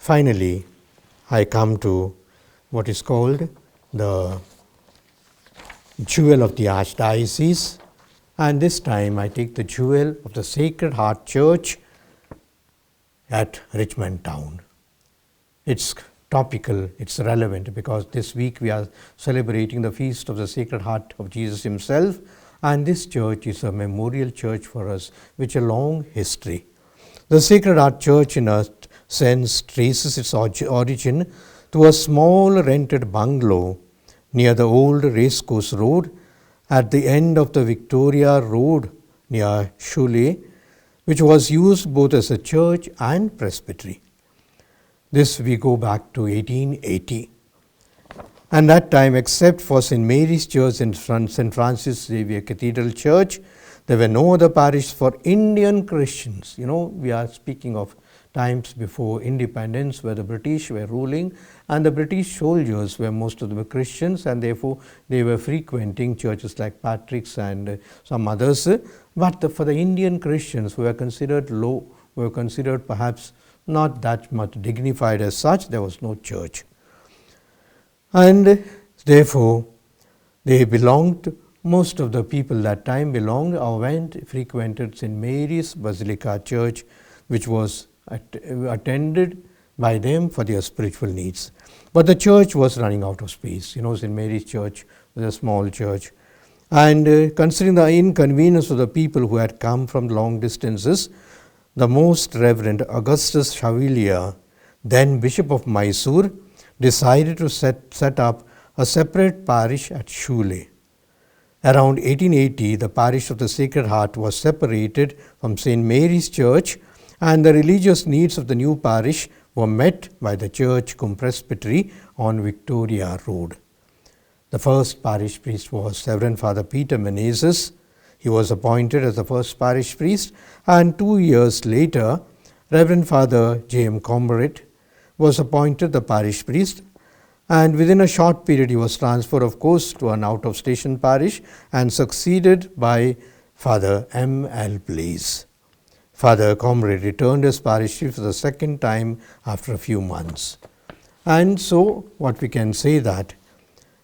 finally, I come to what is called the jewel of the Archdiocese, and this time I take the jewel of the Sacred Heart Church at Richmond Town. It's topical, it's relevant because this week we are celebrating the feast of the Sacred Heart of Jesus himself, and this church is a memorial church for us with a long history. The Sacred Heart Church in a sense traces its origin to a small rented bungalow near the old Racecourse Road at the end of the Victoria Road near Shuley, which was used both as a church and presbytery. This we go back to 1880. And that time, except for St. Mary's Church and St. Francis Xavier Cathedral Church, there were no other parish for Indian Christians. We are speaking of times before independence where the British were ruling, and the British soldiers were most of them Christians, and therefore they were frequenting churches like Patrick's and some others. But for the Indian Christians who were considered low, were considered perhaps not that much dignified as such, there was no church. And therefore they belonged, most of the people that time belonged or frequented St. Mary's Basilica Church, which was attended by them for their spiritual needs. But the church was running out of space. St. Mary's Church was a small church. And considering the inconvenience of the people who had come from long distances, the Most Reverend Augustus Chevalier, then Bishop of Mysore, decided to set up a separate parish at Shuley. Around 1880, the parish of the Sacred Heart was separated from St. Mary's Church, and the religious needs of the new parish were met by the church cum presbytery on Victoria Road. The first parish priest was Reverend Father Peter Menezes. He was appointed as the first parish priest, and 2 years later, Reverend Father J.M. Comrade was appointed the parish priest, and within a short period he was transferred, of course, to an out-of-station parish and succeeded by Father M.L. Blaze. Father Comrade returned as parish priest for the second time after a few months. And so what we can say that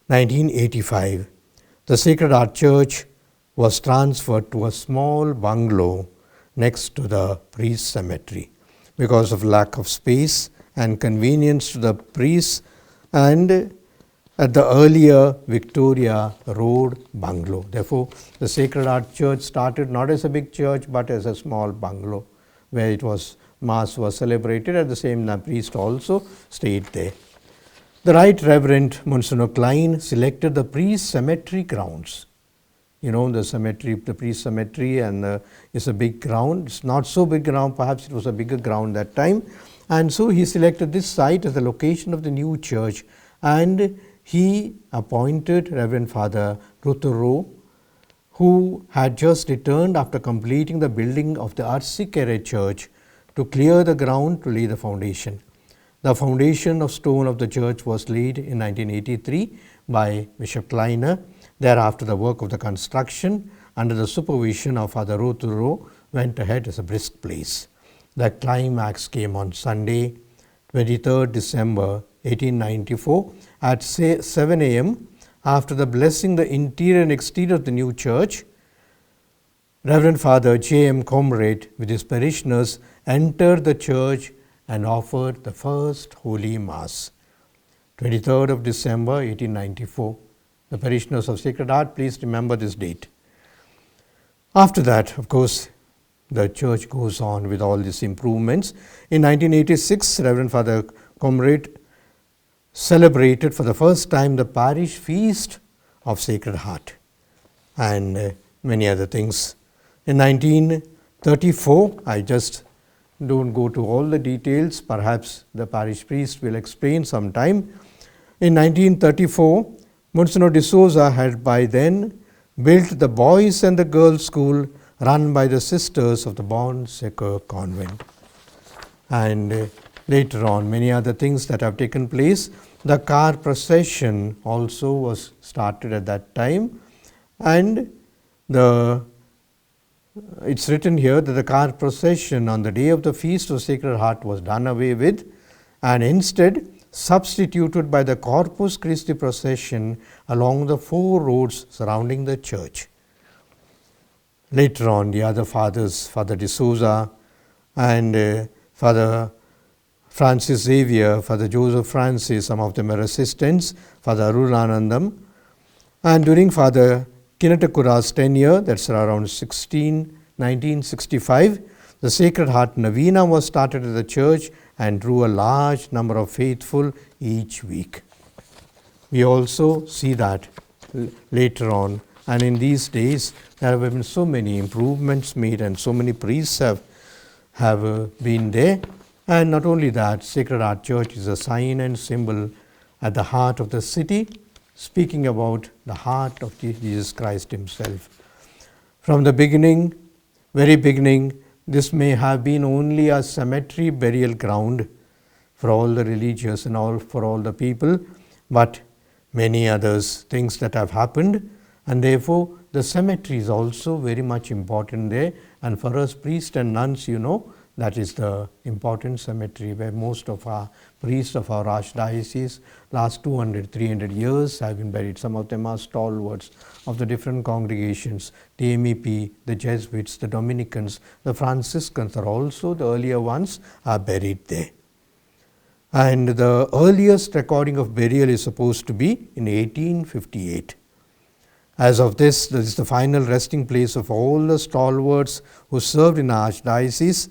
1985, the Sacred Heart Church was transferred to a small bungalow next to the priest's cemetery because of lack of space and convenience to the priests, and at the earlier Victoria Road bungalow. Therefore, the Sacred Heart Church started not as a big church but as a small bungalow where Mass was celebrated. At the same time, priest also stayed there. The Right Reverend Monsignor Klein selected the priest cemetery grounds. The cemetery, the priest cemetery, and it's a big ground. It's not so big ground, perhaps it was a bigger ground that time. And so he selected this site as the location of the new church, and he appointed Reverend Father Ruturo, who had just returned after completing the building of the Archdiocese church, to clear the ground to lay the foundation. The foundation of stone of the church was laid in 1983 by Bishop Kleiner. Thereafter, the work of the construction under the supervision of Father Ruturo went ahead as a brisk pace. The climax came on Sunday, 23rd December 1894 at 7 a.m. After the blessing the interior and exterior of the new church, Reverend Father J.M. Comrade with his parishioners entered the church and offered the first Holy Mass. 23rd of December 1894. The parishioners of Sacred Heart, please remember this date. After that, of course, the church goes on with all these improvements. In 1986, Reverend Father Comrade celebrated for the first time the parish feast of Sacred Heart and many other things. In 1934, I just don't go to all the details, perhaps the parish priest will explain sometime. In 1934, Monsignor de Souza had by then built the boys and the girls school run by the sisters of the Bon Secours convent. And later on, many other things that have taken place. The car procession also was started at that time, and it's written here that the car procession on the day of the Feast of Sacred Heart was done away with, and instead substituted by the Corpus Christi procession along the 4 roads surrounding the church. Later on, the other fathers, Father de Souza and Father Francis Xavier, Father Joseph Francis, some of them are assistants, Father Arulanandam, and during Father Kinatakura's tenure, that's around 1965, the Sacred Heart Novena was started at the church and drew a large number of faithful each week. We also see that later on, and in these days there have been so many improvements made and so many priests have been there. And not only that, Sacred Heart Church is a sign and symbol at the heart of the city, speaking about the heart of Jesus Christ himself. From the beginning, very beginning, this may have been only a cemetery burial ground for all the religious and for all the people, but many others things that have happened, and therefore the cemetery is also very much important there. And for us priests and nuns, that is the important cemetery where most of our priests of our Archdiocese last 200-300 years have been buried. Some of them are stalwarts of the different congregations. The MEP, the Jesuits, the Dominicans, the Franciscans are also the earlier ones are buried there. And the earliest recording of burial is supposed to be in 1858. As of this is the final resting place of all the stalwarts who served in our Archdiocese.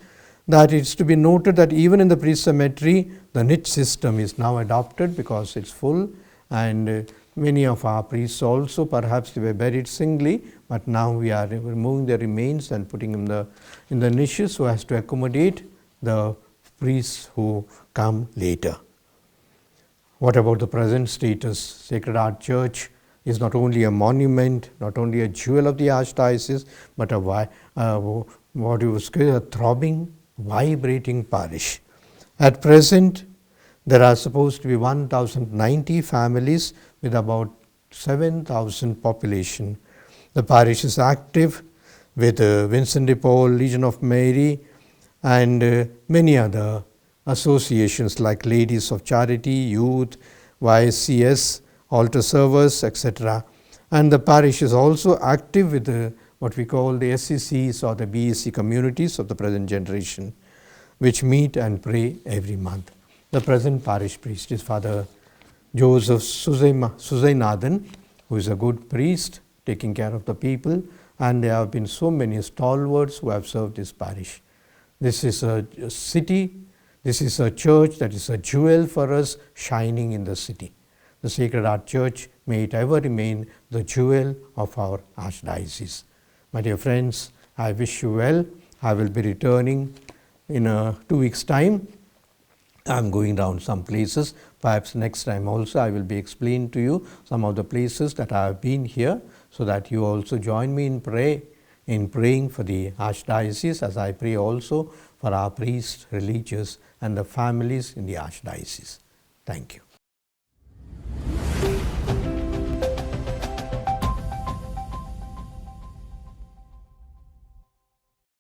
That it's to be noted that even in the priest cemetery, the niche system is now adopted because it's full, and many of our priests also, perhaps they were buried singly, but now we are removing the remains and putting them in the niches so as to accommodate the priests who come later. What about the present status? Sacred Heart Church is not only a monument, not only a jewel of the Archdiocese, but a throbbing, vibrating parish. At present, there are supposed to be 1,090 families with about 7,000 population. The parish is active with Vincent de Paul, Legion of Mary, and many other associations like Ladies of Charity, Youth, YSCS, Altar Servers, etc. And the parish is also active with what we call the SCCs or the BSC communities of the present generation, which meet and pray every month. The present parish priest is Father Joseph Suzainathan, who is a good priest taking care of the people, and there have been so many stalwarts who have served this parish. This is a city, this is a church that is a jewel for us shining in the city. The Sacred Heart Church, may it ever remain the jewel of our Archdiocese. My dear friends, I wish you well. I will be returning in 2 weeks' time. I am going down some places. Perhaps next time also I will be explaining to you some of the places that I have been here, so that you also join me in praying for the Archdiocese, as I pray also for our priests, religious, and the families in the Archdiocese. Thank you.